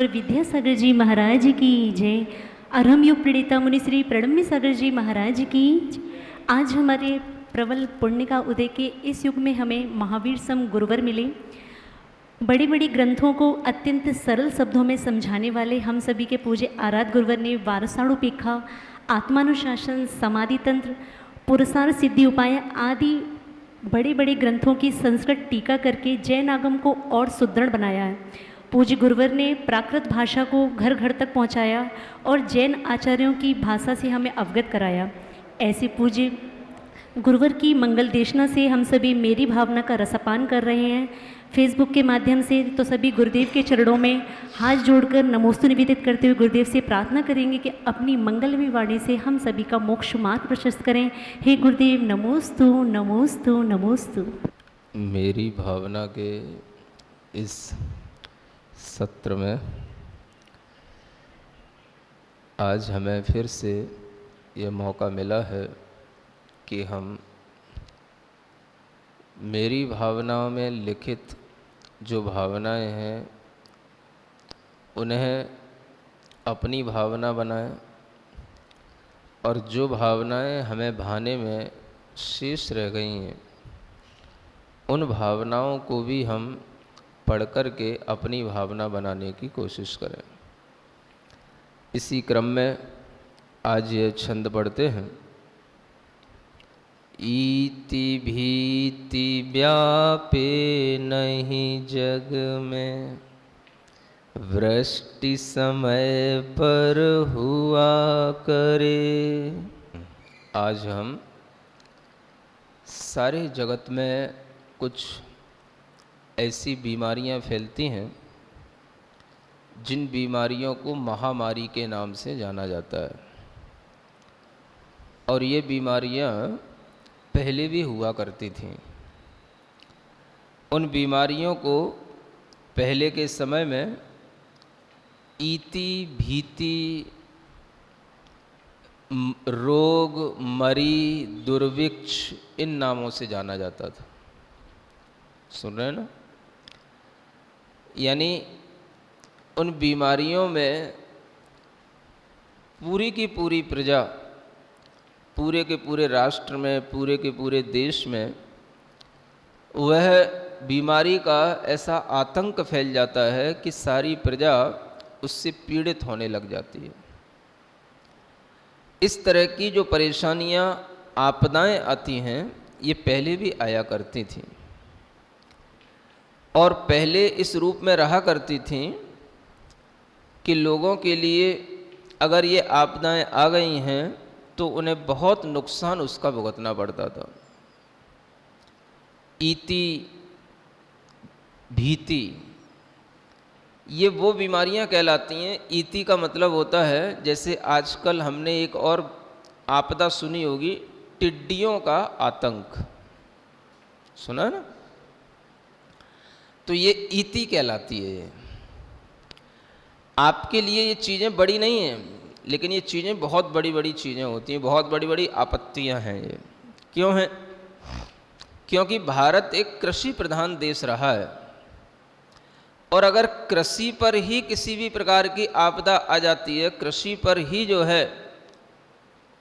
गुरु विद्यासागर जी महाराज की जय। अरहम युग प्रणेता मुनि श्री प्रणम्य सागर जी महाराज की जय। आज हमारे प्रबल पुण्य का उदय के इस युग में हमें महावीर सम गुरुवर मिले। बड़े बड़े ग्रंथों को अत्यंत सरल शब्दों में समझाने वाले हम सभी के पूज्य आराध्य गुरुवर ने वारसाणुपेक्षा, आत्मानुशासन, समाधि तंत्र, पुरुषार्थ सिद्धि उपाय आदि बड़े बड़े ग्रंथों की संस्कृत टीका करके जैन आगम को और सुदृढ़ बनाया है। पूज्य गुरुवर ने प्राकृत भाषा को घर घर तक पहुंचाया और जैन आचार्यों की भाषा से हमें अवगत कराया। ऐसे पूज्य गुरुवर की मंगल देशना से हम सभी मेरी भावना का रसपान कर रहे हैं फेसबुक के माध्यम से। तो सभी गुरुदेव के चरणों में हाथ जोड़कर नमोस्तु निवेदित करते हुए गुरुदेव से प्रार्थना करेंगे कि अपनी मंगलमयी वाणी से हम सभी का मोक्ष मार्ग प्रशस्त करें। हे गुरुदेव नमोस्तु नमोस्तु नमोस्तु। मेरी भावना के इस सत्र में आज हमें फिर से ये मौका मिला है कि हम मेरी भावनाओं में लिखित जो भावनाएं हैं उन्हें अपनी भावना बनाएं और जो भावनाएं हमें भाने में शेष रह गई हैं उन भावनाओं को भी हम पढ़ कर के अपनी भावना बनाने की कोशिश करें। इसी क्रम में आज ये छंद पढ़ते हैं। इति भीति व्यापे नहीं जग में, वृष्टि समय पर हुआ करे। आज हम सारे जगत में कुछ ऐसी बीमारियां फैलती हैं जिन बीमारियों को महामारी के नाम से जाना जाता है, और ये बीमारियां पहले भी हुआ करती थीं। उन बीमारियों को पहले के समय में इति भीति, रोग, मरी, दुर्भिक्ष इन नामों से जाना जाता था। सुन रहे हैं ना? यानी उन बीमारियों में पूरी की पूरी प्रजा, पूरे के पूरे राष्ट्र में, पूरे के पूरे देश में वह बीमारी का ऐसा आतंक फैल जाता है कि सारी प्रजा उससे पीड़ित होने लग जाती है। इस तरह की जो परेशानियां, आपदाएं आती हैं ये पहले भी आया करती थीं और पहले इस रूप में रहा करती थीं कि लोगों के लिए अगर ये आपदाएं आ गई हैं तो उन्हें बहुत नुकसान उसका भुगतना पड़ता था। इति भीति ये वो बीमारियां कहलाती हैं। इति का मतलब होता है, जैसे आजकल हमने एक और आपदा सुनी होगी, टिड्डियों का आतंक, सुना ना? तो ये इति कहलाती है। आपके लिए ये चीज़ें बड़ी नहीं हैं, लेकिन ये चीज़ें बहुत बड़ी बड़ी चीज़ें होती हैं, बहुत बड़ी बड़ी आपत्तियां हैं। ये क्यों हैं? क्योंकि भारत एक कृषि प्रधान देश रहा है, और अगर कृषि पर ही किसी भी प्रकार की आपदा आ जाती है, कृषि पर ही जो है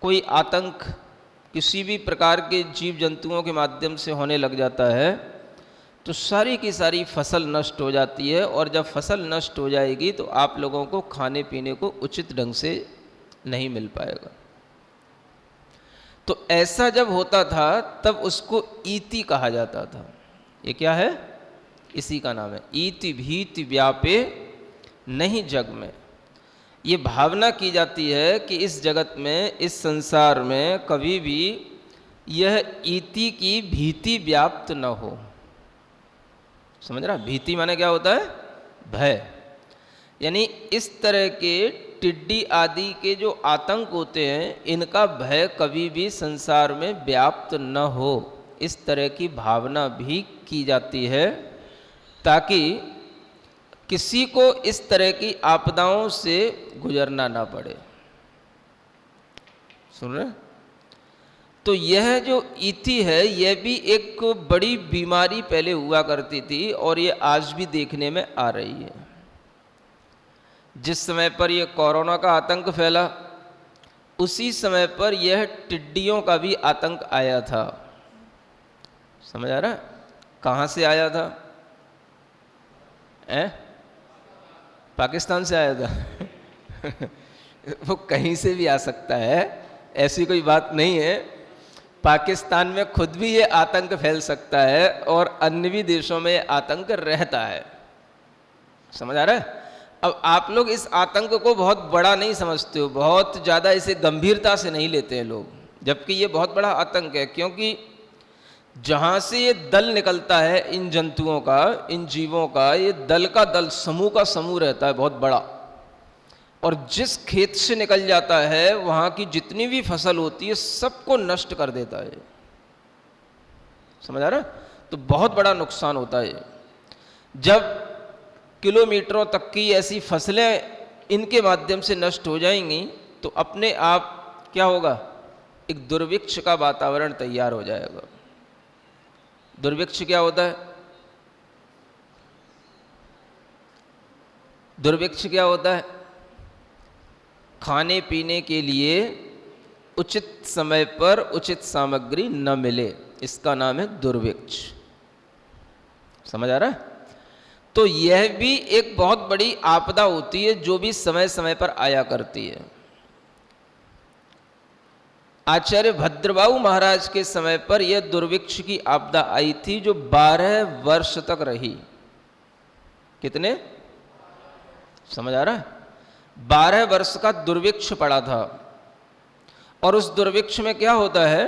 कोई आतंक किसी भी प्रकार के जीव जंतुओं के माध्यम से होने लग जाता है, तो सारी की सारी फसल नष्ट हो जाती है। और जब फसल नष्ट हो जाएगी तो आप लोगों को खाने पीने को उचित ढंग से नहीं मिल पाएगा। तो ऐसा जब होता था तब उसको इति कहा जाता था। ये क्या है? इसी का नाम है इति भीति व्यापे नहीं जग में। ये भावना की जाती है कि इस जगत में, इस संसार में कभी भी यह इति की भीति व्याप्त न हो। समझ रहा? भीति माने क्या होता है? भय। यानी इस तरह के टिड्डी आदि के जो आतंक होते हैं, इनका भय कभी भी संसार में व्याप्त न हो, इस तरह की भावना भी की जाती है, ताकि किसी को इस तरह की आपदाओं से गुजरना ना पड़े। सुन रहे? तो यह जो इति है, यह भी एक बड़ी बीमारी पहले हुआ करती थी और ये आज भी देखने में आ रही है। जिस समय पर यह कोरोना का आतंक फैला, उसी समय पर यह टिड्डियों का भी आतंक आया था। समझ आ रहा है? कहाँ से आया था? पाकिस्तान से आया था। वो कहीं से भी आ सकता है, ऐसी कोई बात नहीं है। पाकिस्तान में खुद भी ये आतंक फैल सकता है और अन्य भी देशों में आतंक रहता है। समझ आ रहा है? अब आप लोग इस आतंक को बहुत बड़ा नहीं समझते हो, बहुत ज़्यादा इसे गंभीरता से नहीं लेते हैं लोग, जबकि ये बहुत बड़ा आतंक है। क्योंकि जहाँ से ये दल निकलता है इन जंतुओं का, इन जीवों का, ये दल का दल, समूह का समूह रहता है बहुत बड़ा, और जिस खेत से निकल जाता है वहाँ की जितनी भी फसल होती है सबको नष्ट कर देता है। समझ आ रहा है? तो बहुत बड़ा नुकसान होता है। जब किलोमीटरों तक की ऐसी फसलें इनके माध्यम से नष्ट हो जाएंगी तो अपने आप क्या होगा? एक दुर्भिक्ष का वातावरण तैयार हो जाएगा। दुर्भिक्ष क्या होता है? दुर्भिक्ष क्या होता है? खाने पीने के लिए उचित समय पर उचित सामग्री न मिले, इसका नाम है दुर्भिक्ष। समझ आ रहा है? तो यह भी एक बहुत बड़ी आपदा होती है जो भी समय समय पर आया करती है। आचार्य भद्रबाहु महाराज के समय पर यह दुर्भिक्ष की आपदा आई थी जो 12 वर्ष तक रही। कितने? समझ आ रहा है? 12 वर्ष का दुर्भिक्ष पड़ा था। और उस दुर्भिक्ष में क्या होता है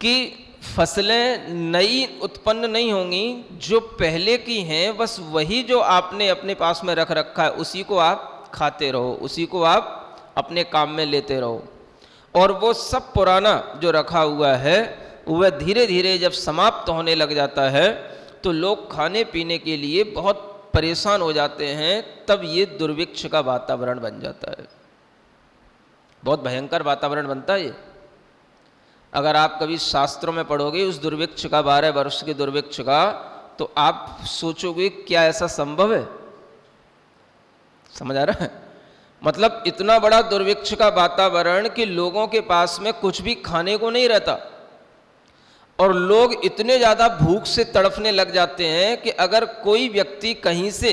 कि फसलें नई उत्पन्न नहीं होंगी, जो पहले की हैं बस वही जो आपने अपने पास में रख रखा है उसी को आप खाते रहो, उसी को आप अपने काम में लेते रहो। और वो सब पुराना जो रखा हुआ है वह धीरे धीरे जब समाप्त होने लग जाता है तो लोग खाने पीने के लिए बहुत परेशान हो जाते हैं। तब ये दुर्भिक्ष का वातावरण बन जाता है। बहुत भयंकर वातावरण बनता है ये। अगर आप कभी शास्त्रों में पढ़ोगे उस दुर्भिक्ष का, 12 वर्ष के दुर्भिक्ष का, तो आप सोचोगे क्या ऐसा संभव है? समझ आ रहा है? मतलब इतना बड़ा दुर्भिक्ष का वातावरण कि लोगों के पास में कुछ भी खाने को नहीं रहता, और लोग इतने ज़्यादा भूख से तड़फने लग जाते हैं कि अगर कोई व्यक्ति कहीं से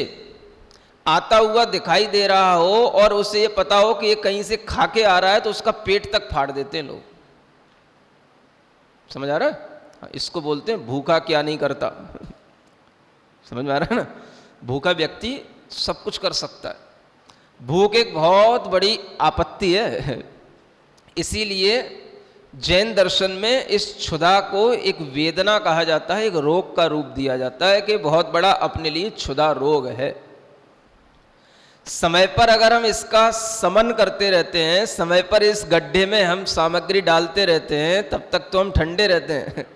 आता हुआ दिखाई दे रहा हो और उसे ये पता हो कि ये कहीं से खा के आ रहा है तो उसका पेट तक फाड़ देते हैं लोग। समझ आ रहा है? इसको बोलते हैं भूखा क्या नहीं करता। समझ में आ रहा है ना? भूखा व्यक्ति सब कुछ कर सकता है। भूख एक बहुत बड़ी आपत्ति है। इसीलिए जैन दर्शन में इस क्षुधा को एक वेदना कहा जाता है, एक रोग का रूप दिया जाता है कि बहुत बड़ा अपने लिए क्षुधा रोग है। समय पर अगर हम इसका समन करते रहते हैं, समय पर इस गड्ढे में हम सामग्री डालते रहते हैं, तब तक तो हम ठंडे रहते हैं।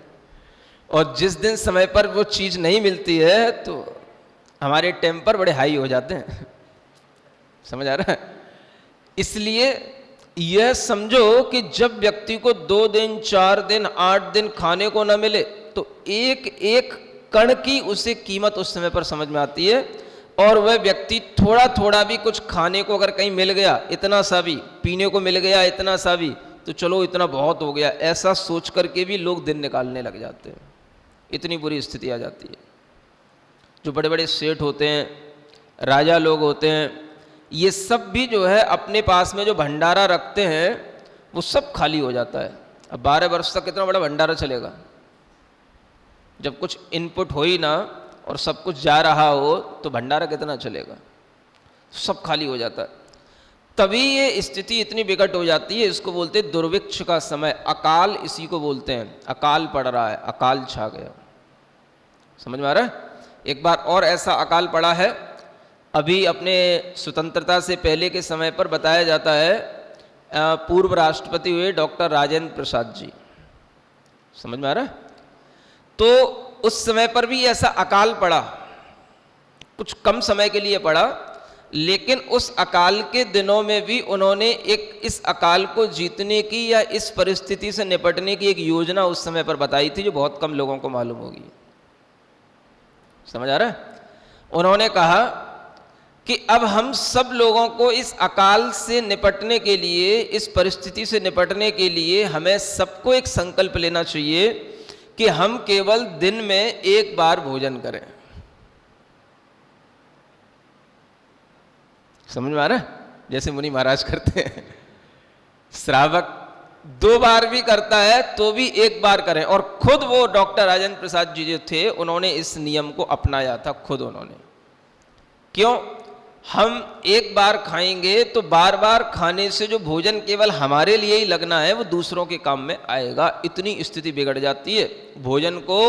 और जिस दिन समय पर वो चीज़ नहीं मिलती है तो हमारे टेम्पर बड़े हाई हो जाते हैं। समझ आ रहा है? इसलिए यह समझो कि जब व्यक्ति को 2 दिन, 4 दिन, 8 दिन खाने को न मिले तो एक एक कण की उसे कीमत उस समय पर समझ में आती है। और वह व्यक्ति थोड़ा थोड़ा भी कुछ खाने को अगर कहीं मिल गया, इतना सा भी पीने को मिल गया, इतना सा भी, तो चलो इतना बहुत हो गया, ऐसा सोच करके भी लोग दिन निकालने लग जाते हैं। इतनी बुरी स्थिति आ जाती है। जो बड़े बड़े सेठ होते हैं, राजा लोग होते हैं, ये सब भी जो है अपने पास में जो भंडारा रखते हैं वो सब खाली हो जाता है। अब 12 वर्ष तक कितना बड़ा भंडारा चलेगा? जब कुछ इनपुट हो ही ना और सब कुछ जा रहा हो तो भंडारा कितना चलेगा? सब खाली हो जाता है। तभी ये स्थिति इतनी विकट हो जाती है। इसको बोलते हैं दुर्भिक्ष का समय, अकाल इसी को बोलते हैं। अकाल पड़ रहा है, अकाल छा गया। समझ में आ रहा है? एक बार और ऐसा अकाल पड़ा है, अभी अपने स्वतंत्रता से पहले के समय पर बताया जाता है। पूर्व राष्ट्रपति हुए डॉक्टर राजेंद्र प्रसाद जी। समझ में आ रहा है? तो उस समय पर भी ऐसा अकाल पड़ा, कुछ कम समय के लिए पड़ा, लेकिन उस अकाल के दिनों में भी उन्होंने एक इस अकाल को जीतने की या इस परिस्थिति से निपटने की एक योजना उस समय पर बताई थी जो बहुत कम लोगों को मालूम होगी। समझ आ रहा है? उन्होंने कहा कि अब हम सब लोगों को इस अकाल से निपटने के लिए, इस परिस्थिति से निपटने के लिए हमें सबको एक संकल्प लेना चाहिए कि हम केवल दिन में एक बार भोजन करें। समझ में आ रहा है? जैसे मुनि महाराज करते हैं, श्रावक 2 बार भी करता है तो भी एक बार करें। और खुद वो डॉक्टर राजेंद्र प्रसाद जी जो थे, उन्होंने इस नियम को अपनाया था, खुद उन्होंने। क्यों? हम एक बार खाएंगे तो बार बार खाने से जो भोजन केवल हमारे लिए ही लगना है वो दूसरों के काम में आएगा, इतनी स्थिति बिगड़ जाती है। भोजन को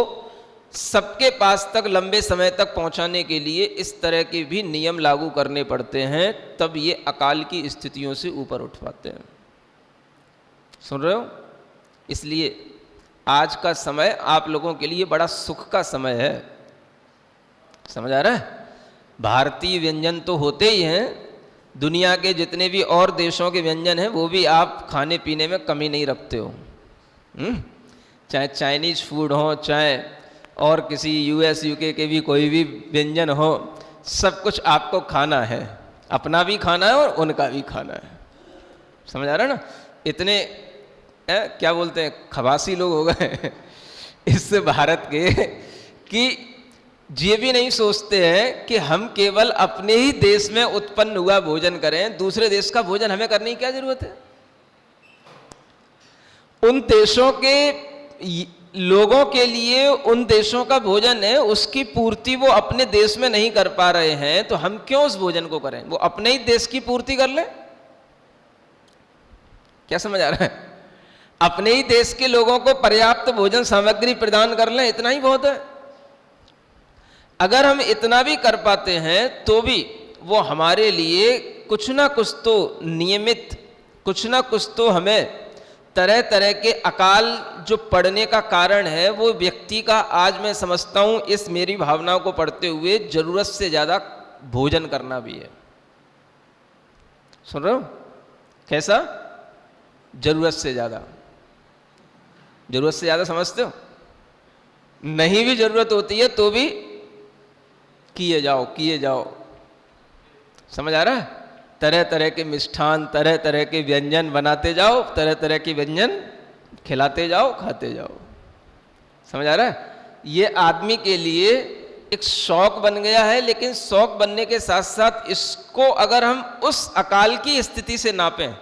सबके पास तक लंबे समय तक पहुंचाने के लिए इस तरह के भी नियम लागू करने पड़ते हैं, तब ये अकाल की स्थितियों से ऊपर उठ पाते हैं। सुन रहे हो? इसलिए आज का समय आप लोगों के लिए बड़ा सुख का समय है। समझ आ रहा है? भारतीय व्यंजन तो होते ही हैं, दुनिया के जितने भी और देशों के व्यंजन हैं वो भी आप खाने पीने में कमी नहीं रखते हो। चाहे चाइनीज फूड हो, चाहे और किसी यूएस यूके के भी कोई भी व्यंजन हो, सब कुछ आपको खाना है, अपना भी खाना है और उनका भी खाना है। समझ आ रहा है ना? इतने क्या बोलते हैं, खबासी लोग हो गए इस भारत के कि ये भी नहीं सोचते हैं कि हम केवल अपने ही देश में उत्पन्न हुआ भोजन करें, दूसरे देश का भोजन हमें करने की क्या जरूरत है। उन देशों के लोगों के लिए उन देशों का भोजन है, उसकी पूर्ति वो अपने देश में नहीं कर पा रहे हैं, तो हम क्यों उस भोजन को करें? वो अपने ही देश की पूर्ति कर लें। क्या समझ आ रहा है? अपने ही देश के लोगों को पर्याप्त भोजन सामग्री प्रदान कर लें, इतना ही बहुत है। अगर हम इतना भी कर पाते हैं तो भी वो हमारे लिए कुछ ना कुछ तो नियमित, कुछ ना कुछ तो हमें तरह तरह के अकाल जो पड़ने का कारण है, वो व्यक्ति का, आज मैं समझता हूं इस मेरी भावनाओं को पढ़ते हुए, जरूरत से ज्यादा भोजन करना भी है। सुन रहे हो? कैसा? जरूरत से ज्यादा। जरूरत से ज्यादा समझते हो? नहीं भी जरूरत होती है तो भी किए जाओ, किए जाओ। समझ आ रहा है? तरह तरह के मिष्ठान, तरह तरह के व्यंजन बनाते जाओ, तरह तरह के व्यंजन खिलाते जाओ, खाते जाओ। समझ आ रहा है? ये आदमी के लिए एक शौक बन गया है, लेकिन शौक बनने के साथ साथ इसको अगर हम उस अकाल की स्थिति से नापें,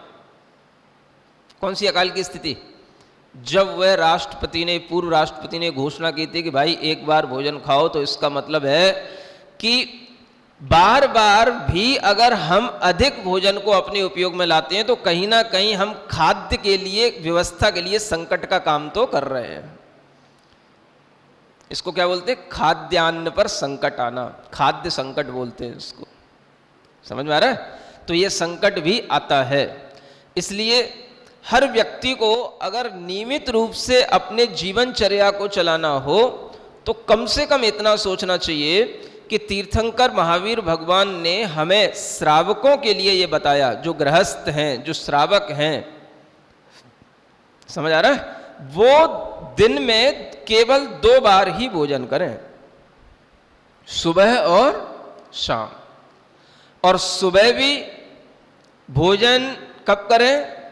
कौन सी अकाल की स्थिति? जब वह राष्ट्रपति ने, पूर्व राष्ट्रपति ने घोषणा की थी कि भाई एक बार भोजन खाओ, तो इसका मतलब है कि बार बार भी अगर हम अधिक भोजन को अपने उपयोग में लाते हैं तो कहीं ना कहीं हम खाद्य के लिए, व्यवस्था के लिए संकट का काम तो कर रहे हैं। इसको क्या बोलते हैं? खाद्यान्न पर संकट आना, खाद्य संकट बोलते हैं इसको। समझ में आ रहा है? तो ये संकट भी आता है। इसलिए हर व्यक्ति को अगर नियमित रूप से अपने जीवनचर्या को चलाना हो तो कम से कम इतना सोचना चाहिए कि तीर्थंकर महावीर भगवान ने हमें श्रावकों के लिए ये बताया, जो गृहस्थ हैं, जो श्रावक हैं, समझ आ रहा है, वो दिन में केवल 2 बार ही भोजन करें, सुबह और शाम। और सुबह भी भोजन कब करें?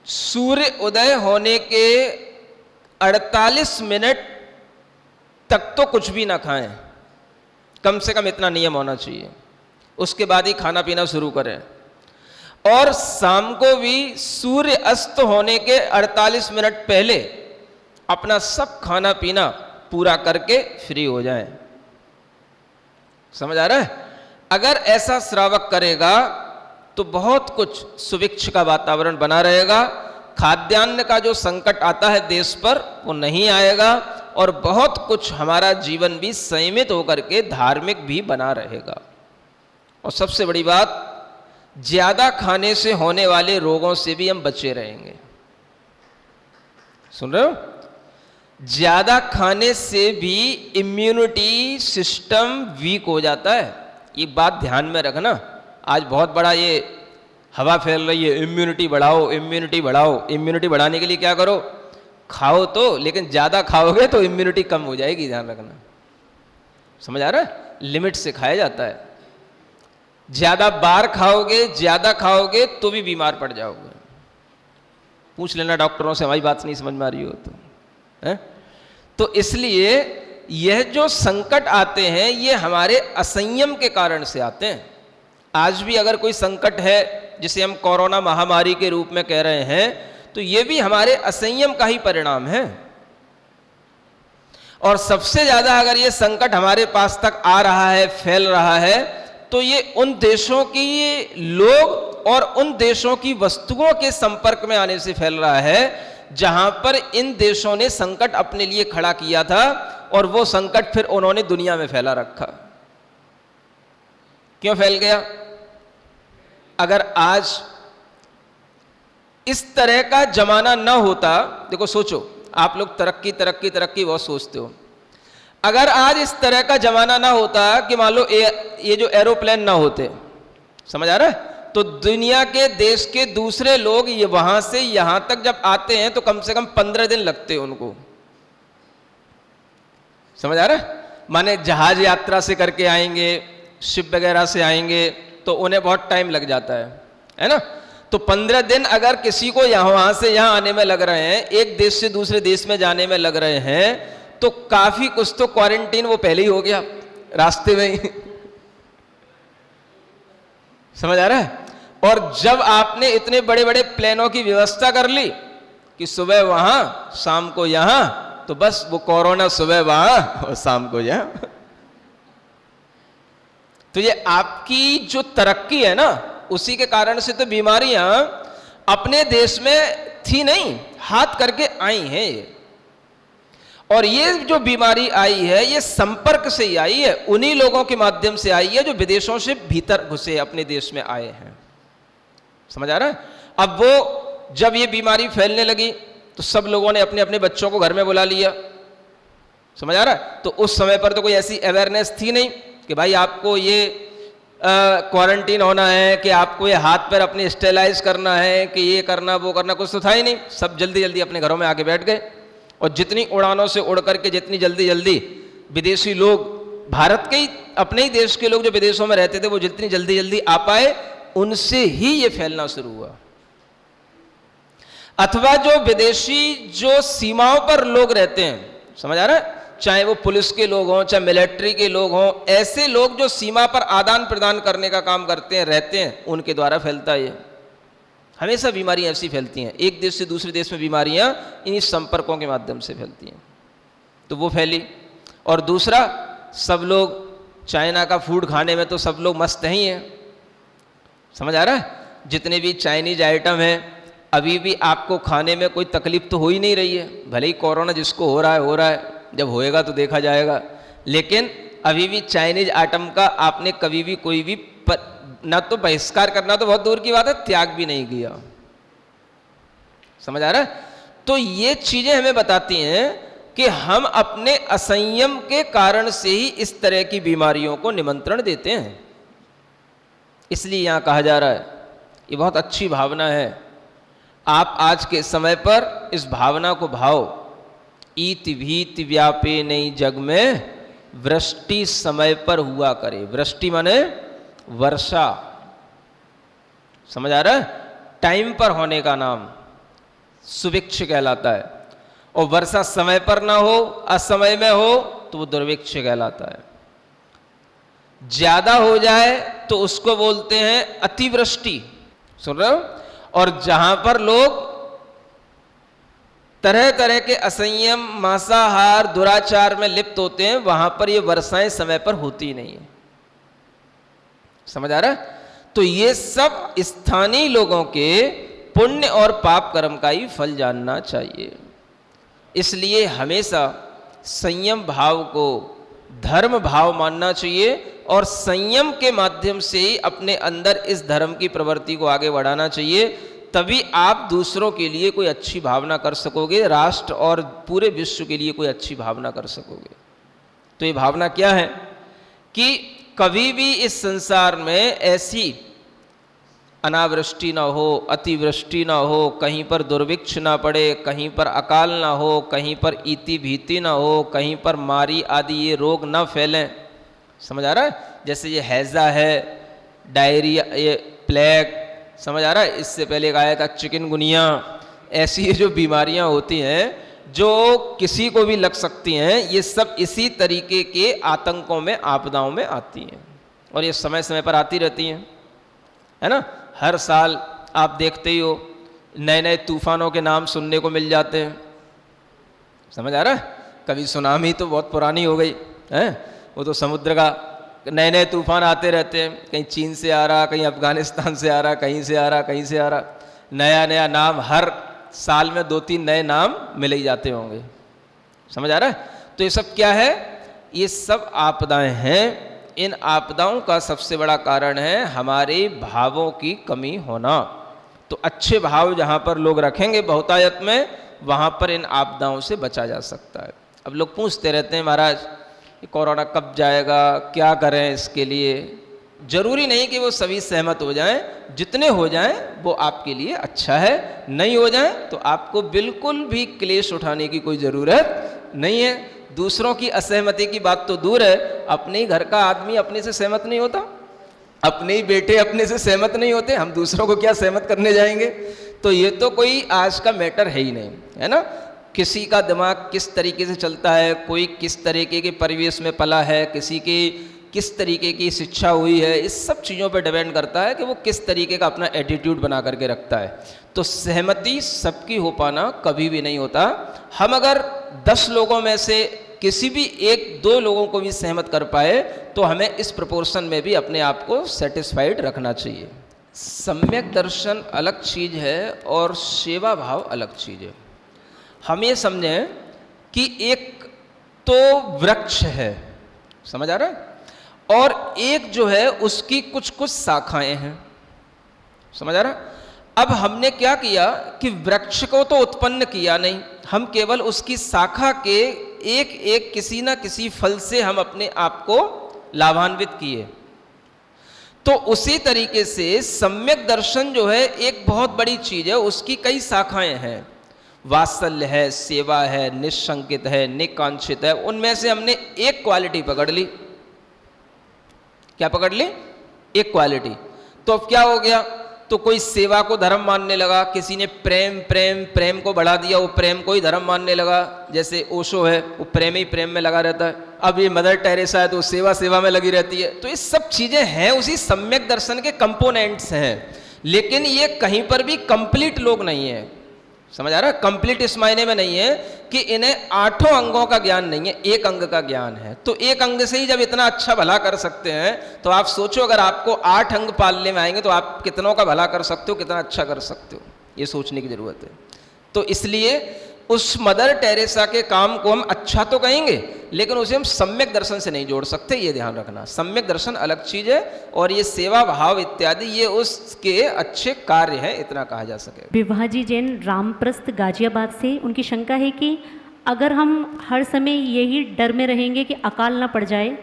सूर्य उदय होने के 48 मिनट तक तो कुछ भी ना खाएं, कम से कम इतना नियम होना चाहिए। उसके बाद ही खाना पीना शुरू करें। और शाम को भी सूर्य अस्त होने के 48 मिनट पहले अपना सब खाना पीना पूरा करके फ्री हो जाएं। समझ आ रहा है? अगर ऐसा श्रावक करेगा तो बहुत कुछ सुभिक्ष का वातावरण बना रहेगा, खाद्यान्न का जो संकट आता है देश पर वो नहीं आएगा, और बहुत कुछ हमारा जीवन भी संयमित होकर के धार्मिक भी बना रहेगा। और सबसे बड़ी बात, ज्यादा खाने से होने वाले रोगों से भी हम बचे रहेंगे। सुन रहे हो? ज्यादा खाने से भी इम्यूनिटी सिस्टम वीक हो जाता है। ये बात ध्यान में रखना। आज बहुत बड़ा ये हवा फैल रही है, इम्यूनिटी बढ़ाओ, इम्यूनिटी बढ़ाओ। इम्यूनिटी बढ़ाने के लिए क्या करो? खाओ तो, लेकिन ज़्यादा खाओगे तो इम्यूनिटी कम हो जाएगी, ध्यान रखना। समझ आ रहा है? लिमिट से खाया जाता है। ज्यादा बार खाओगे, ज्यादा खाओगे तो भी बीमार पड़ जाओगे। पूछ लेना डॉक्टरों से, हमारी बात नहीं समझ में आ रही हो तो है? तो इसलिए यह जो संकट आते हैं ये हमारे असंयम के कारण से आते हैं। आज भी अगर कोई संकट है जिसे हम कोरोना महामारी के रूप में कह रहे हैं, तो ये भी हमारे असंयम का ही परिणाम है। और सबसे ज्यादा अगर ये संकट हमारे पास तक आ रहा है, फैल रहा है, तो ये उन देशों की लोग और उन देशों की वस्तुओं के संपर्क में आने से फैल रहा है जहां पर इन देशों ने संकट अपने लिए खड़ा किया था, और वो संकट फिर उन्होंने दुनिया में फैला रखा। क्यों फैल गया? अगर आज इस तरह का जमाना ना होता, देखो सोचो, आप लोग तरक्की तरक्की तरक्की बहुत सोचते हो, अगर आज इस तरह का जमाना ना होता कि मान लो ये जो एरोप्लेन ना होते, समझ आ रहा है, तो दुनिया के देश के दूसरे लोग ये वहां से यहां तक जब आते हैं तो कम से कम 15 दिन लगते हैं उनको। समझ आ रहा है? माने जहाज यात्रा से करके आएंगे, शिप वगैरह से आएंगे, तो उन्हें बहुत टाइम लग जाता है ना? तो 15 दिन अगर किसी को वहां से यहां आने में लग रहे हैं, एक देश से दूसरे देश में जाने में लग रहे हैं, तो काफी कुछ तो क्वारंटीन वो पहले ही हो गया रास्ते में ही। समझ आ रहा है? और जब आपने इतने बड़े बड़े प्लेनों की व्यवस्था कर ली कि सुबह वहां शाम को यहां, तो बस वो कोरोना सुबह वहां और शाम को यहां। तो ये आपकी जो तरक्की है ना, उसी के कारण से तो बीमारियां अपने देश में थी नहीं, हाथ करके आई हैं ये। और ये जो बीमारी आई है ये संपर्क से ही आई है, उन्हीं लोगों के माध्यम से आई है जो विदेशों से भीतर घुसे अपने देश में आए हैं। समझ आ रहा है? अब वो जब ये बीमारी फैलने लगी तो सब लोगों ने अपने अपने बच्चों को घर में बुला लिया। समझ आ रहा है? तो उस समय पर तो कोई ऐसी अवेयरनेस थी नहीं कि भाई आपको ये क्वारंटीन होना है, कि आपको ये हाथ पैर अपने स्टेलाइज करना है, कि ये करना वो करना, कुछ तो था ही नहीं। सब जल्दी जल्दी अपने घरों में आके बैठ गए, और जितनी उड़ानों से उड़ करके जितनी जल्दी जल्दी विदेशी लोग, भारत के ही अपने ही देश के लोग जो विदेशों में रहते थे, वो जितनी जल्दी जल्दी आ पाए, उनसे ही ये फैलना शुरू हुआ। अथवा जो विदेशी जो सीमाओं पर लोग रहते हैं, समझ आ रहा है, चाहे वो पुलिस के लोग हों, चाहे मिलिट्री के लोग हों, ऐसे लोग जो सीमा पर आदान प्रदान करने का काम करते हैं, रहते हैं, उनके द्वारा फैलता है ये। हमेशा बीमारियां ऐसी फैलती हैं, एक देश से दूसरे देश में बीमारियां इन्हीं संपर्कों के माध्यम से फैलती हैं। तो वो फैली। और दूसरा, सब लोग चाइना का फूड खाने में तो सब लोग मस्त ही हैं। समझ आ रहा है? जितने भी चाइनीज आइटम हैं, अभी भी आपको खाने में कोई तकलीफ तो हो ही नहीं रही है। भले ही कोरोना जिसको हो रहा है, जब होएगा तो देखा जाएगा, लेकिन अभी भी चाइनीज आइटम का आपने कभी भी कोई भी ना तो बहिष्कार करना तो बहुत दूर की बात है, त्याग भी नहीं किया। समझ आ रहा है? तो ये चीजें हमें बताती हैं कि हम अपने असंयम के कारण से ही इस तरह की बीमारियों को निमंत्रण देते हैं। इसलिए यहां कहा जा रहा है, ये बहुत अच्छी भावना है, आप आज के समय पर इस भावना को भाव। ईति भीति व्यापे नई जग में, वृष्टि समय पर हुआ करे। वृष्टि माने वर्षा। समझ आ रहा है? टाइम पर होने का नाम सुभिक्ष कहलाता है। और वर्षा समय पर ना हो, असमय में हो, तो वो दुर्भिक्ष कहलाता है। ज्यादा हो जाए तो उसको बोलते हैं अतिवृष्टि। सुन रहे हो? और जहां पर लोग तरह तरह के असंयम, मांसाहार, दुराचार में लिप्त होते हैं, वहां पर ये वर्षाएं समय पर होती नहीं है। समझ आ रहा है? तो ये सब स्थानीय लोगों के पुण्य और पाप कर्म का ही फल जानना चाहिए। इसलिए हमेशा संयम भाव को धर्म भाव मानना चाहिए, और संयम के माध्यम से ही अपने अंदर इस धर्म की प्रवृत्ति को आगे बढ़ाना चाहिए। तभी आप दूसरों के लिए कोई अच्छी भावना कर सकोगे, राष्ट्र और पूरे विश्व के लिए कोई अच्छी भावना कर सकोगे। तो ये भावना क्या है कि कभी भी इस संसार में ऐसी अनावृष्टि ना हो, अतिवृष्टि ना हो, कहीं पर दुर्भिक्ष ना पड़े, कहीं पर अकाल ना हो, कहीं पर इति भीति ना हो, कहीं पर मारी आदि ये रोग ना फैलें। समझ आ रहा है? जैसे ये हैजा है, डायरिया, ये प्लेग, समझ आ रहा है। इससे पहले एक आया था चिकनगुनिया। ऐसी जो बीमारियां होती हैं जो किसी को भी लग सकती हैं, ये सब इसी तरीके के आतंकों में, आपदाओं में आती हैं, और ये समय समय पर आती रहती हैं, है ना। हर साल आप देखते ही हो नए नए तूफानों के नाम सुनने को मिल जाते हैं, समझ आ रहा है। कभी सुनामी तो बहुत पुरानी हो गई है, वो तो समुद्र का, नए नए तूफान आते रहते हैं, कहीं चीन से आ रहा, कहीं अफगानिस्तान से आ रहा, कहीं से आ रहा, कहीं से आ रहा, नया नया नाम, हर साल में 2-3 नए नाम मिले ही जाते होंगे, समझ आ रहा है। तो ये सब क्या है, ये सब आपदाएं हैं। इन आपदाओं का सबसे बड़ा कारण है हमारे भावों की कमी होना। तो अच्छे भाव जहाँ पर लोग रखेंगे बहुतायत में, वहाँ पर इन आपदाओं से बचा जा सकता है। अब लोग पूछते रहते हैं, महाराज कोरोना कब जाएगा, क्या करें इसके लिए। जरूरी नहीं कि वो सभी सहमत हो जाएं, जितने हो जाएं वो आपके लिए अच्छा है, नहीं हो जाएं तो आपको बिल्कुल भी क्लेश उठाने की कोई ज़रूरत नहीं है। दूसरों की असहमति की बात तो दूर है, अपने ही घर का आदमी अपने से सहमत नहीं होता, अपने ही बेटे अपने से सहमत नहीं होते, हम दूसरों को क्या सहमत करने जाएंगे। तो ये तो कोई आज का मैटर है ही नहीं, है ना। किसी का दिमाग किस तरीके से चलता है, कोई किस तरीके के परिवेश में पला है, किसी की किस तरीके की शिक्षा हुई है, इस सब चीज़ों पर डिपेंड करता है कि वो किस तरीके का अपना एटीट्यूड बना करके रखता है। तो सहमति सबकी हो पाना कभी भी नहीं होता। हम अगर 10 लोगों में से किसी भी 1-2 लोगों को भी सहमत कर पाए तो हमें इस प्रोपोर्शन में भी अपने आप को सेटिस्फाइड रखना चाहिए। सम्यक दर्शन अलग चीज़ है और सेवा भाव अलग चीज़ है। हम ये समझें कि एक तो वृक्ष है, समझ आ रहा है, और एक जो है उसकी कुछ कुछ शाखाएं हैं, समझ आ रहा है। अब हमने क्या किया कि वृक्ष को तो उत्पन्न किया नहीं, हम केवल उसकी शाखा के एक एक किसी ना किसी फल से हम अपने आप को लाभान्वित किए। तो उसी तरीके से सम्यक दर्शन जो है एक बहुत बड़ी चीज है, उसकी कई शाखाएं हैं। वात्सल्य है, सेवा है, निशंकित है, निकांक्षित है। उनमें से हमने एक क्वालिटी पकड़ ली। क्या पकड़ ली? एक क्वालिटी। तो अब क्या हो गया, तो कोई सेवा को धर्म मानने लगा, किसी ने प्रेम प्रेम प्रेम को बढ़ा दिया, वो प्रेम को ही धर्म मानने लगा। जैसे ओशो है, वो प्रेम ही प्रेम में लगा रहता है। अब ये मदर टेरेसा है तो सेवा सेवा में लगी रहती है। तो ये सब चीजें हैं, उसी सम्यक दर्शन के कंपोनेंट्स हैं, लेकिन ये कहीं पर भी कंप्लीट लोग नहीं है। समझ आ रहा है? कंप्लीट इस मायने में नहीं है कि इन्हें 8 अंगों का ज्ञान नहीं है, एक अंग का ज्ञान है। तो एक अंग से ही जब इतना अच्छा भला कर सकते हैं, तो आप सोचो अगर आपको 8 अंग पालने में आएंगे तो आप कितनों का भला कर सकते हो, कितना अच्छा कर सकते हो, ये सोचने की जरूरत है। तो इसलिए उस मदर टेरेसा के काम को हम अच्छा तो कहेंगे, लेकिन उसे हम सम्यक दर्शन से नहीं जोड़ सकते, ये ध्यान रखना। सम्यक दर्शन अलग चीज है और ये सेवा भाव इत्यादि ये उसके अच्छे कार्य हैं, इतना कहा जा सके। विभाजी जैन रामप्रस्थ गाजियाबाद से, उनकी शंका है कि अगर हम हर समय यही डर में रहेंगे कि अकाल ना पड़ जाए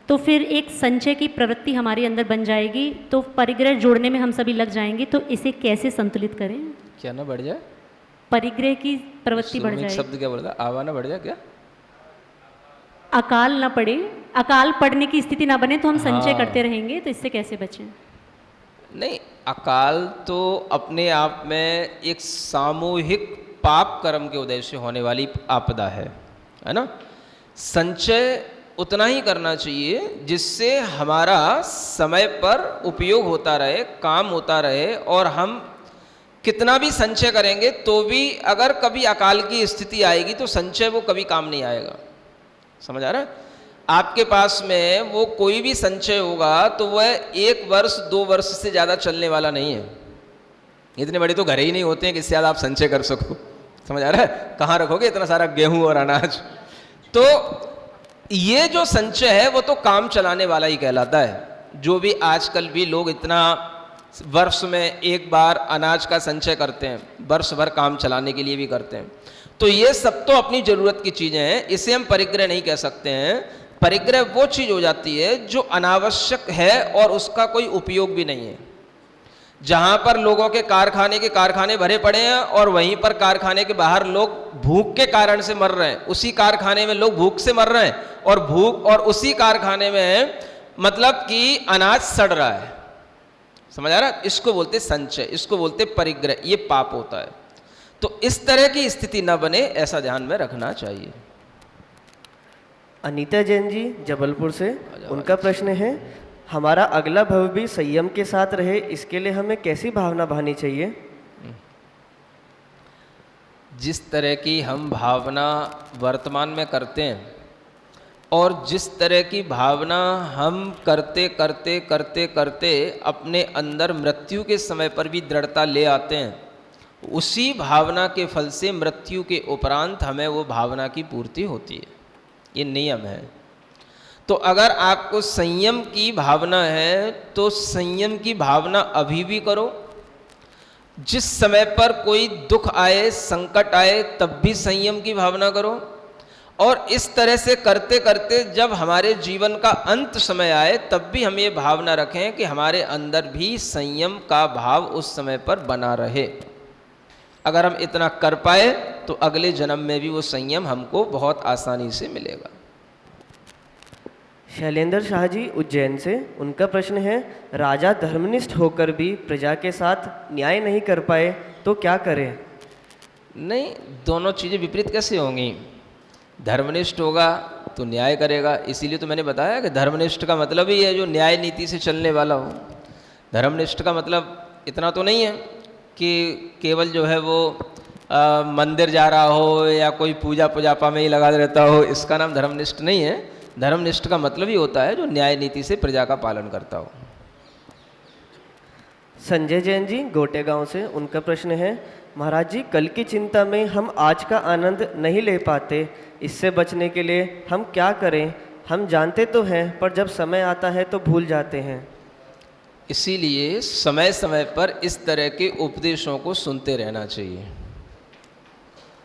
तो फिर एक संचय की प्रवृत्ति हमारे अंदर बन जाएगी, तो परिग्रह जोड़ने में हम सभी लग जाएंगे। तो इसे कैसे संतुलित करें? क्या ना बढ़ जाए? परिग्रह की प्रवृत्ति बढ़ जाए। शब्द क्या बोला? आवा ना बढ़ जाए क्या? अकाल ना पड़े, अकाल पड़ने की स्थिति ना बने तो हम संचय करते रहेंगे, तो इससे कैसे बचें? नहीं, अकाल तो अपने आप में एक सामूहिक पाप कर्म के उदय से होने वाली आपदा है ना। संचय उतना ही करना चाहिए जिससे हमारा समय पर उपयोग होता रहे, काम होता रहे, और हम कितना भी संचय करेंगे तो भी अगर कभी अकाल की स्थिति आएगी तो संचय वो कभी काम नहीं आएगा। समझ आ रहा है? आपके पास में वो कोई भी संचय होगा तो वह 1 वर्ष 2 वर्ष से ज़्यादा चलने वाला नहीं है। इतने बड़े तो घर ही नहीं होते हैं कि इससे ज़्यादा आप संचय कर सको। समझ आ रहा है? कहाँ रखोगे इतना सारा गेहूं और अनाज? तो ये जो संचय है वो तो काम चलाने वाला ही कहलाता है। जो भी आजकल भी लोग इतना वर्ष में 1 बार अनाज का संचय करते हैं, वर्ष भर काम चलाने के लिए भी करते हैं, तो ये सब तो अपनी जरूरत की चीजें हैं, इसे हम परिग्रह नहीं कह सकते हैं। परिग्रह वो चीज हो जाती है जो अनावश्यक है और उसका कोई उपयोग भी नहीं है। जहां पर लोगों के कारखाने भरे पड़े हैं और वहीं पर कारखाने के बाहर लोग भूख के कारण से मर रहे हैं, उसी कारखाने में लोग भूख से मर रहे हैं, और उसी कारखाने में मतलब कि अनाज सड़ रहा है। समझ आ रहा? इसको बोलते संचय, इसको बोलते परिग्रह, ये पाप होता है। तो इस तरह की स्थिति न बने, ऐसा ध्यान में रखना चाहिए। अनीता जैन जी जबलपुर से, उनका प्रश्न है, हमारा अगला भव भी संयम के साथ रहे, इसके लिए हमें कैसी भावना भानी चाहिए? जिस तरह की हम भावना वर्तमान में करते हैं और जिस तरह की भावना हम करते करते करते करते अपने अंदर मृत्यु के समय पर भी दृढ़ता ले आते हैं, उसी भावना के फल से मृत्यु के उपरांत हमें वो भावना की पूर्ति होती है। ये नियम है। तो अगर आपको संयम की भावना है तो संयम की भावना अभी भी करो। जिस समय पर कोई दुख आए, संकट आए, तब भी संयम की भावना करो। और इस तरह से करते करते जब हमारे जीवन का अंत समय आए, तब भी हम ये भावना रखें कि हमारे अंदर भी संयम का भाव उस समय पर बना रहे। अगर हम इतना कर पाए तो अगले जन्म में भी वो संयम हमको बहुत आसानी से मिलेगा। शैलेंद्र शाह जी उज्जैन से, उनका प्रश्न है, राजा धर्मनिष्ठ होकर भी प्रजा के साथ न्याय नहीं कर पाए तो क्या करें? नहीं, दोनों चीज़ें विपरीत कैसे होंगी? धर्मनिष्ठ होगा तो न्याय करेगा। इसीलिए तो मैंने बताया कि धर्मनिष्ठ का मतलब ही है जो न्याय नीति से चलने वाला हो। धर्मनिष्ठ का मतलब इतना तो नहीं है कि केवल जो है वो मंदिर जा रहा हो या कोई पूजा पुजापा में ही लगा रहता हो, इसका नाम धर्मनिष्ठ नहीं है। धर्मनिष्ठ का मतलब ही होता है जो न्याय नीति से प्रजा का पालन करता हो। संजय जैन जी गोटेगांव से, उनका प्रश्न है, महाराज जी कल की चिंता में हम आज का आनंद नहीं ले पाते, इससे बचने के लिए हम क्या करें? हम जानते तो हैं पर जब समय आता है तो भूल जाते हैं। इसीलिए समय समय पर इस तरह के उपदेशों को सुनते रहना चाहिए।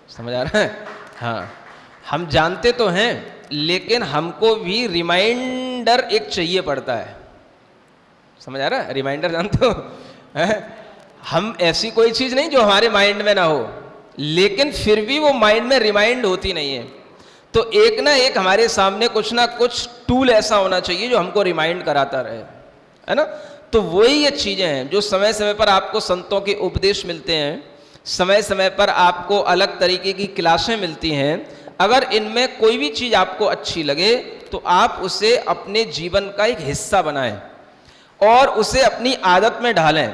समझ आ रहा है? हाँ, हम जानते तो हैं लेकिन हमको भी रिमाइंडर एक चाहिए पड़ता है। समझ आ रहा है? रिमाइंडर जानते हो? हम ऐसी कोई चीज़ नहीं जो हमारे माइंड में ना हो, लेकिन फिर भी वो माइंड में रिमाइंड होती नहीं है। तो एक ना एक हमारे सामने कुछ ना कुछ टूल ऐसा होना चाहिए जो हमको रिमाइंड कराता रहे, है ना? तो वही ये चीज़ें हैं जो समय समय पर आपको संतों के उपदेश मिलते हैं, समय समय पर आपको अलग तरीके की क्लासें मिलती हैं। अगर इनमें कोई भी चीज़ आपको अच्छी लगे तो आप उसे अपने जीवन का एक हिस्सा बनाएं और उसे अपनी आदत में ढालें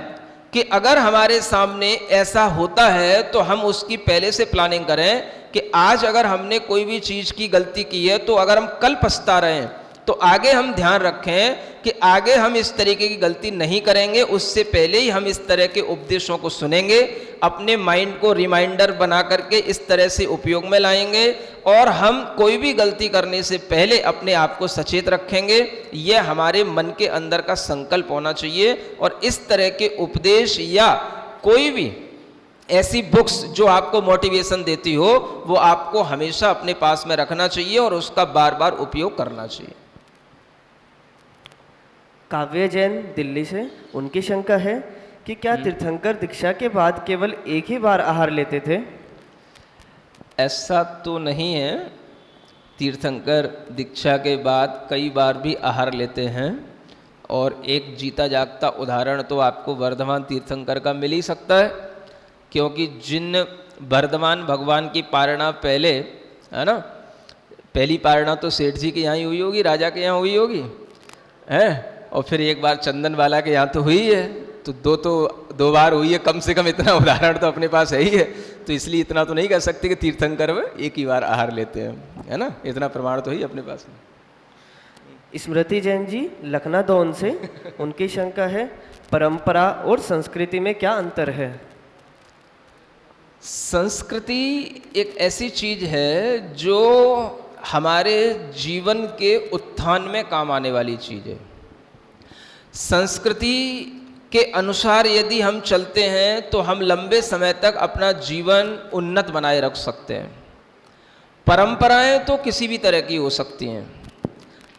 कि अगर हमारे सामने ऐसा होता है तो हम उसकी पहले से प्लानिंग करें कि आज अगर हमने कोई भी चीज़ की गलती की है तो अगर हम कल पछता रहे हैं तो आगे हम ध्यान रखें कि आगे हम इस तरीके की गलती नहीं करेंगे। उससे पहले ही हम इस तरह के उपदेशों को सुनेंगे, अपने माइंड को रिमाइंडर बना करके इस तरह से उपयोग में लाएंगे और हम कोई भी गलती करने से पहले अपने आप को सचेत रखेंगे। यह हमारे मन के अंदर का संकल्प होना चाहिए। और इस तरह के उपदेश या कोई भी ऐसी बुक्स जो आपको मोटिवेशन देती हो वो आपको हमेशा अपने पास में रखना चाहिए और उसका बार बार उपयोग करना चाहिए। काव्य जैन दिल्ली से, उनकी शंका है कि क्या तीर्थंकर दीक्षा के बाद केवल एक ही बार आहार लेते थे? ऐसा तो नहीं है। तीर्थंकर दीक्षा के बाद कई बार भी आहार लेते हैं और एक जीता जागता उदाहरण तो आपको वर्धमान तीर्थंकर का मिल ही सकता है, क्योंकि जिन वर्धमान भगवान की पारणा पहले, है ना, पहली पारणा तो सेठ जी के यहाँ ही हुई होगी, राजा के यहाँ हुई होगी, है, और फिर एक बार चंदन वाला के यहाँ तो हुई है, तो दो बार हुई है। कम से कम इतना उदाहरण तो अपने पास है ही है। तो इसलिए इतना तो नहीं कह सकते कि तीर्थंकर में एक ही बार आहार लेते हैं, है ना, इतना प्रमाण तो ही अपने पास में। स्मृति जैन जी लखनऊ से, उनकी शंका है, परंपरा और संस्कृति में क्या अंतर है? संस्कृति एक ऐसी चीज है जो हमारे जीवन के उत्थान में काम आने वाली चीज है। संस्कृति के अनुसार यदि हम चलते हैं तो हम लंबे समय तक अपना जीवन उन्नत बनाए रख सकते हैं। परंपराएं तो किसी भी तरह की हो सकती हैं।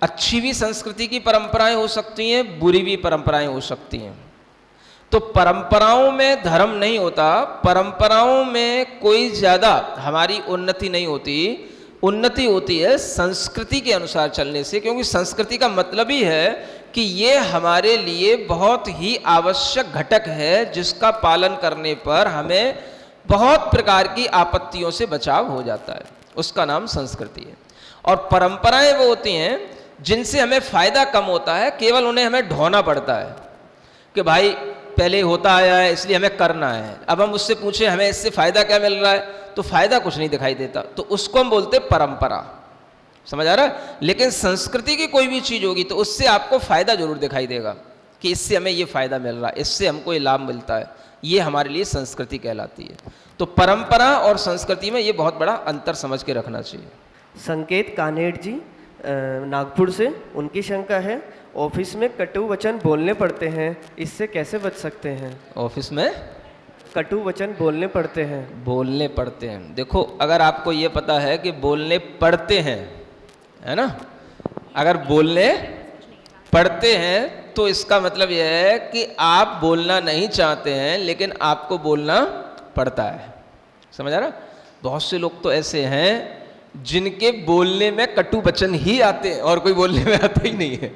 अच्छी भी संस्कृति की परंपराएं हो सकती हैं, बुरी भी परंपराएं हो सकती हैं। तो परंपराओं में धर्म नहीं होता, परंपराओं में कोई ज़्यादा हमारी उन्नति नहीं होती। उन्नति होती है संस्कृति के अनुसार चलने से, क्योंकि संस्कृति का मतलब ही है कि ये हमारे लिए बहुत ही आवश्यक घटक है, जिसका पालन करने पर हमें बहुत प्रकार की आपत्तियों से बचाव हो जाता है, उसका नाम संस्कृति है। और परंपराएं वो होती हैं जिनसे हमें फायदा कम होता है, केवल उन्हें हमें ढोना पड़ता है कि भाई पहले होता आया है इसलिए हमें करना है। अब हम उससे पूछे हमें इससे फायदा क्या मिल रहा है, तो फायदा कुछ नहीं दिखाई देता, तो उसको हम बोलते परंपरा। समझ आ रहा है? लेकिन संस्कृति की कोई भी चीज होगी तो उससे आपको फायदा जरूर दिखाई देगा कि इससे हमें ये फायदा मिल रहा है, इससे हमको ये लाभ मिलता है, ये हमारे लिए संस्कृति कहलाती है। तो परंपरा और संस्कृति में ये बहुत बड़ा अंतर समझ के रखना चाहिए। संकेत कानेट जी नागपुर से, उनकी शंका है ऑफिस में कटु वचन बोलने पड़ते हैं, इससे कैसे बच सकते हैं? ऑफिस में कटु वचन बोलने पड़ते हैं। बोलने पड़ते हैं, देखो अगर आपको ये पता है कि बोलने पड़ते हैं, है ना, अगर बोलने पड़ते हैं तो इसका मतलब यह है कि आप बोलना नहीं चाहते हैं लेकिन आपको बोलना पड़ता है। समझ आ रहा? बहुत से लोग तो ऐसे हैं जिनके बोलने में कटु वचन ही आते हैं और कोई बोलने में आता ही नहीं है।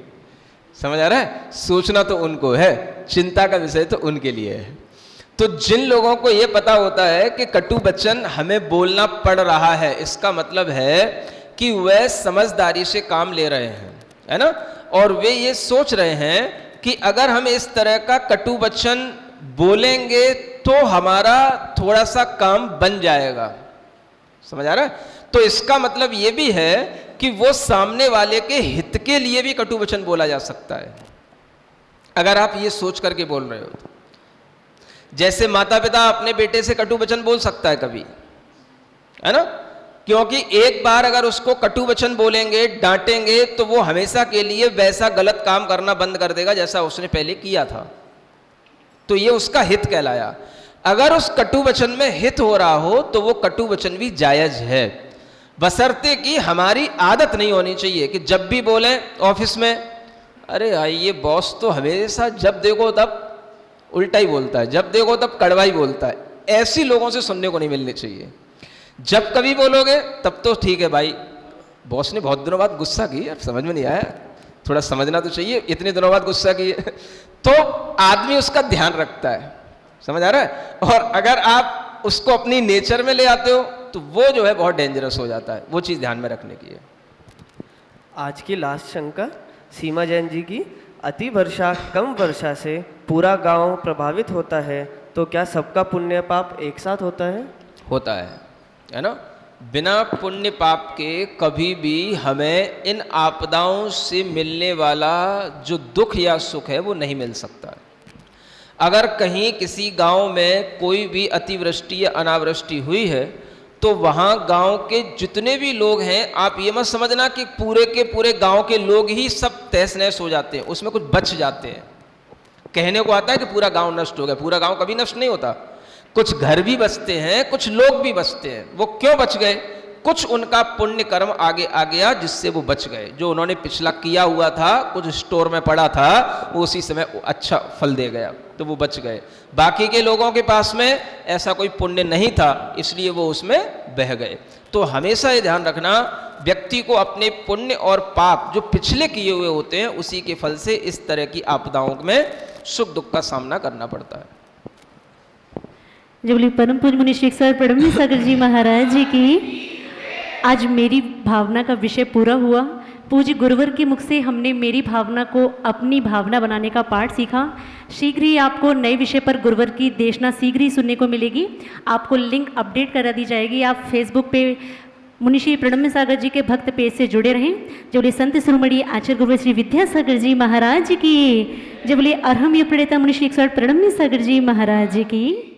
समझ आ रहा है? सोचना तो उनको है, चिंता का विषय तो उनके लिए है। तो जिन लोगों को यह पता होता है कि कटु वचन हमें बोलना पड़ रहा है, इसका मतलब है कि वह समझदारी से काम ले रहे हैं, है ना, और वे ये सोच रहे हैं कि अगर हम इस तरह का कटु वचन बोलेंगे तो हमारा थोड़ा सा काम बन जाएगा। समझ आ रहा है? तो इसका मतलब ये भी है कि वो सामने वाले के हित के लिए भी कटु वचन बोला जा सकता है, अगर आप ये सोच करके बोल रहे हो तो। जैसे माता पिता अपने बेटे से कटु वचन बोल सकता है कभी, है ना, क्योंकि एक बार अगर उसको कटु वचन बोलेंगे, डांटेंगे, तो वो हमेशा के लिए वैसा गलत काम करना बंद कर देगा जैसा उसने पहले किया था। तो ये उसका हित कहलाया। अगर उस कटु वचन में हित हो रहा हो तो वो कटु वचन भी जायज है, बशर्ते कि हमारी आदत नहीं होनी चाहिए कि जब भी बोलें ऑफिस में, अरे भाई ये बॉस तो हमेशा जब देखो तब उल्टा ही बोलता है, जब देखो तब कड़वा ही बोलता है। ऐसी लोगों से सुनने को नहीं मिलनी चाहिए। जब कभी बोलोगे तब तो ठीक है भाई, बॉस ने बहुत दिनों बाद गुस्सा की, अब समझ में नहीं आया, थोड़ा समझना तो चाहिए, इतने दिनों बाद गुस्सा की तो आदमी उसका ध्यान रखता है। समझ आ रहा है? और अगर आप उसको अपनी नेचर में ले आते हो तो वो जो है बहुत डेंजरस हो जाता है। वो चीज़ ध्यान में रखने की है। आज की लास्ट शंका सीमा जैन जी की, अति वर्षा कम वर्षा से पूरा गांव प्रभावित होता है, तो क्या सबका पुण्य पाप एक साथ होता है? होता है ना। बिना पुण्य पाप के कभी भी हमें इन आपदाओं से मिलने वाला जो दुख या सुख है वो नहीं मिल सकता। अगर कहीं किसी गांव में कोई भी अतिवृष्टि या अनावृष्टि हुई है तो वहाँ गांव के जितने भी लोग हैं, आप ये मत समझना कि पूरे के पूरे गांव के लोग ही सब तहस नहस हो जाते हैं, उसमें कुछ बच जाते हैं। कहने को आता है कि पूरा गांव नष्ट हो गया, पूरा गांव कभी नष्ट नहीं होता। कुछ घर भी बचते हैं, कुछ लोग भी बचते हैं। वो क्यों बच गए? कुछ उनका पुण्य कर्म आगे आ गया जिससे वो बच गए। जो उन्होंने पिछला किया हुआ था, कुछ स्टोर में पड़ा था, वो उसी समय अच्छा फल दे गया, तो वो बच गए। बाकी के लोगों के पास में ऐसा कोई पुण्य नहीं था, इसलिए वो उसमें बह गए। तो हमेशा ये ध्यान रखना, व्यक्ति को अपने पुण्य और पाप जो पिछले किए हुए होते हैं उसी के फल से इस तरह की आपदाओं में सुख दुख का सामना करना पड़ता है। जब बोली परम पूज्य मुनि श्री सर प्रणम्य सागर जी महाराज जी की। आज मेरी भावना का विषय पूरा हुआ। पूज्य गुरुवर के मुख से हमने मेरी भावना को अपनी भावना बनाने का पाठ सीखा। शीघ्र ही आपको नए विषय पर गुरुवर की देशना शीघ्र ही सुनने को मिलेगी। आपको लिंक अपडेट करा दी जाएगी। आप फेसबुक पे मुनि श्री प्रणम्य सागर जी के भक्त पेज से जुड़े रहें। जब बोले संत शिरोमणि आचार्य गुरुवर श्री विद्यासागर जी महाराज की। जब बोले अर्हम युग प्रणेता मुनि श्री प्रणम्य सागर जी महाराज की।